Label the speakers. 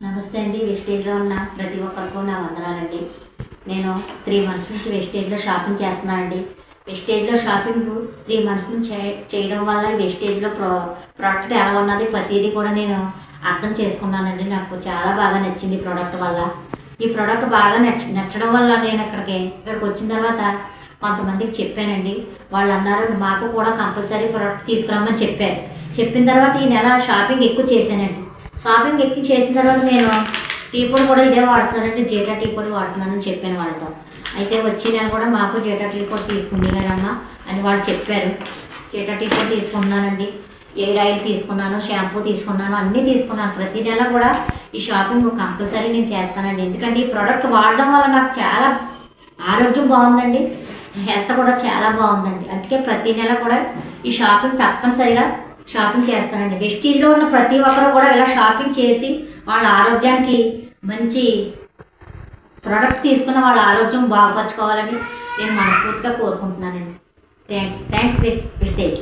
Speaker 1: నమస్తే అండి. వెస్టేజ్లో ఉన్న ప్రతి ఒక్కరికి నా వందనాలండి. నేను 3 మంత్స్ నుంచి వెస్టేజ్లో షాపింగ్ చేస్తున్నానండి. వెస్టేజ్లో షాపింగ్ 3 మంత్స్ నుంచి చేయడం వల్ల వెస్టేజ్లో ప్రోడక్ట్ ఎలా ఉన్నది ప్రతిదీ కూడా నేను అర్థం చేసుకున్నానండి. నాకు చాలా బాగా నచ్చింది ప్రోడక్ట్ వల్ల. ఈ ప్రోడక్ట్ బాగా నచ్చడం వల్ల నేను ఇక్కడికి వచ్చిన తర్వాత కొంతమందికి చెప్పానండి. వాళ్ళు అన్నారు మాకు కూడా కంపల్సరీ ప్రోడక్ట్ తీసుకురామని చెప్పారు. చెప్పిన తర్వాత ఈ నెల షాపింగ్ ఎక్కువ చేశానండి. షాపింగ్ ఎక్కువ చేసిన తర్వాత నేను టీ పొడి కూడా ఇదే వాడుతున్నానండి, జేటా టీ పొడి వాడుతున్నానని చెప్పాను వాళ్ళతో. అయితే వచ్చి నేను కూడా మాకు జేటా టీ పొడి తీసుకుంది కదమ్మా అని వాళ్ళు చెప్పారు. జేటా టీ పొడి తీసుకున్నానండి, ఎయిర్ ఆయిల్ తీసుకున్నాను, షాంపూ తీసుకున్నాను, అన్నీ తీసుకున్నాను. ప్రతి నెల కూడా ఈ షాపింగ్ కంపల్సరీ నేను చేస్తానండి. ఎందుకంటే ఈ ప్రోడక్ట్ వాడడం వల్ల నాకు చాలా ఆరోగ్యం బాగుందండి, హెల్త్ కూడా చాలా బాగుందండి. అందుకే ప్రతి నెల కూడా ఈ షాపింగ్ తప్పనిసరిగా షాపింగ్ చేస్తానండి. వెస్టీజ్లో ఉన్న ప్రతి ఒక్కరు కూడా ఇలా షాపింగ్ చేసి వాళ్ళ ఆరోగ్యానికి మంచి ప్రోడక్ట్ తీసుకున్న వాళ్ళ ఆరోగ్యం బాగుపరచుకోవాలని నేను మనస్ఫూర్తిగా కోరుకుంటున్నానండి. Thanks wastage.